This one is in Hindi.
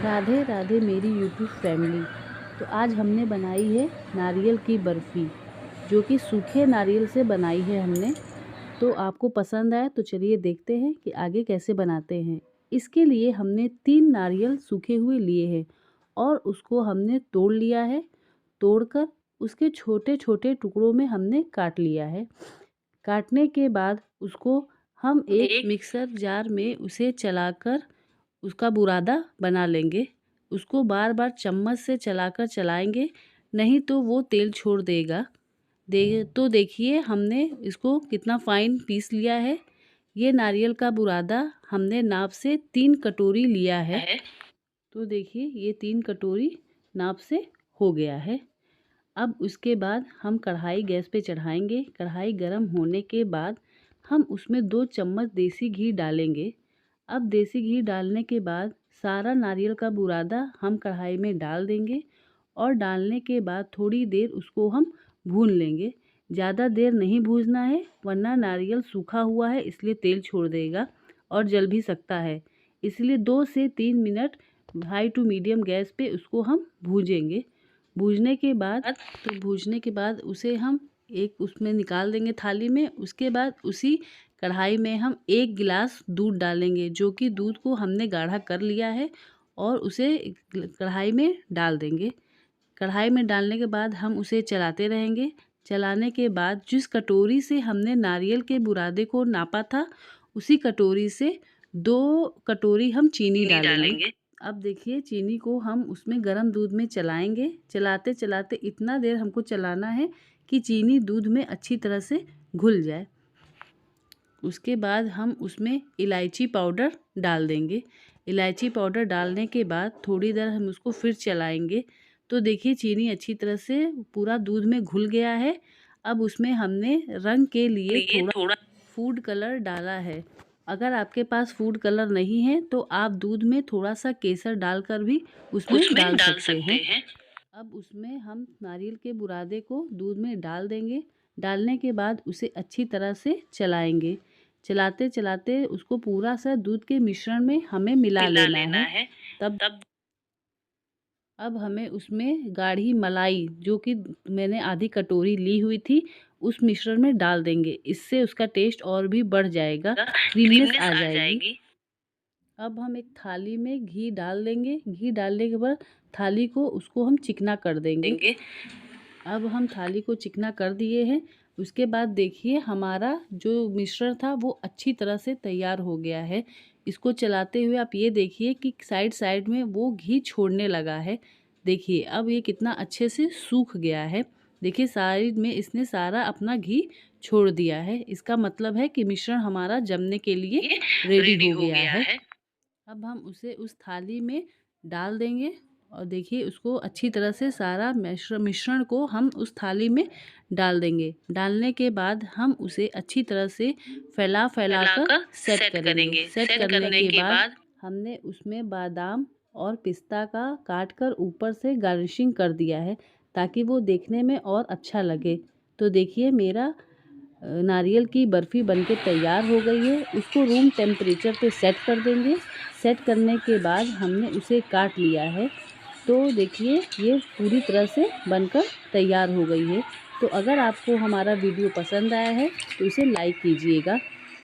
राधे राधे मेरी यूट्यूब फैमिली। तो आज हमने बनाई है नारियल की बर्फ़ी, जो कि सूखे नारियल से बनाई है हमने। तो आपको पसंद आए तो चलिए देखते हैं कि आगे कैसे बनाते हैं। इसके लिए हमने 3 नारियल सूखे हुए लिए हैं और उसको हमने तोड़ लिया है। तोड़कर उसके छोटे छोटे टुकड़ों में हमने काट लिया है। काटने के बाद उसको हम एक मिक्सर जार में उसे चलाकर उसका बुरादा बना लेंगे। उसको बार बार चम्मच से चलाकर चलाएंगे, नहीं तो वो तेल छोड़ देगा। तो देखिए हमने इसको कितना फाइन पीस लिया है। ये नारियल का बुरादा हमने नाप से 3 कटोरी लिया है। तो देखिए ये 3 कटोरी नाप से हो गया है। अब उसके बाद हम कढ़ाई गैस पे चढ़ाएंगे। कढ़ाई गर्म होने के बाद हम उसमें 2 चम्मच देसी घी डालेंगे। अब देसी घी डालने के बाद सारा नारियल का बुरादा हम कढ़ाई में डाल देंगे और डालने के बाद थोड़ी देर उसको हम भून लेंगे। ज़्यादा देर नहीं भूनना है, वरना नारियल सूखा हुआ है इसलिए तेल छोड़ देगा और जल भी सकता है। इसलिए 2 से 3 minute high to medium gas पे उसको हम भूजेंगे। भूजने के बाद उसे हम एक उसमें निकाल देंगे थाली में। उसके बाद उसी कढ़ाई में हम 1 गिलास दूध डालेंगे, जो कि दूध को हमने गाढ़ा कर लिया है, और उसे कढ़ाई में डाल देंगे। कढ़ाई में डालने के बाद हम उसे चलाते रहेंगे। चलाने के बाद जिस कटोरी से हमने नारियल के बुरादे को नापा था, उसी कटोरी से 2 कटोरी हम चीनी डालेंगे। अब देखिए चीनी को हम उसमें गर्म दूध में चलाएंगे। चलाते चलाते इतना देर हमको चलाना है कि चीनी दूध में अच्छी तरह से घुल जाए। उसके बाद हम उसमें इलायची पाउडर डाल देंगे। इलायची पाउडर डालने के बाद थोड़ी देर हम उसको फिर चलाएंगे। तो देखिए चीनी अच्छी तरह से पूरा दूध में घुल गया है। अब उसमें हमने रंग के लिए थोड़ा फूड कलर डाला है। अगर आपके पास फूड कलर नहीं है तो आप दूध में थोड़ा सा केसर डालकर भी उसमें डाल सकते हैं। अब उसमें हम नारियल के बुरादे को दूध में डाल देंगे। डालने के बाद उसे अच्छी तरह से चलाएंगे। चलाते चलाते उसको पूरा सा दूध के मिश्रण में हमें मिला लेना है। तब अब हमें उसमें गाढ़ी मलाई, जो कि मैंने आधी कटोरी ली हुई थी, उस मिश्रण में डाल देंगे। इससे उसका टेस्ट और भी बढ़ जाएगा, क्रीमनेस आ जाएगी। अब हम एक थाली में घी डाल देंगे। घी डालने के बाद थाली को उसको हम चिकना कर देंगे। अब हम थाली को चिकना कर दिए हैं। उसके बाद देखिए हमारा जो मिश्रण था वो अच्छी तरह से तैयार हो गया है। इसको चलाते हुए आप ये देखिए कि साइड साइड में वो घी छोड़ने लगा है। देखिए अब ये कितना अच्छे से सूख गया है। देखिए साइड में इसने सारा अपना घी छोड़ दिया है। इसका मतलब है कि मिश्रण हमारा जमने के लिए रेडी हो गया है। अब हम उसे उस थाली में डाल देंगे और देखिए उसको अच्छी तरह से सारा मिश्रण को हम उस थाली में डाल देंगे। डालने के बाद हम उसे अच्छी तरह से फैला कर सेट करेंगे। सेट करने के बाद हमने उसमें बादाम और पिस्ता का काट कर ऊपर से गार्निशिंग कर दिया है, ताकि वो देखने में और अच्छा लगे। तो देखिए मेरा नारियल की बर्फ़ी बनके तैयार हो गई है। उसको रूम टेम्परेचर पे सेट कर देंगे। सेट करने के बाद हमने उसे काट लिया है। तो देखिए ये पूरी तरह से बनकर तैयार हो गई है। तो अगर आपको हमारा वीडियो पसंद आया है तो इसे लाइक कीजिएगा।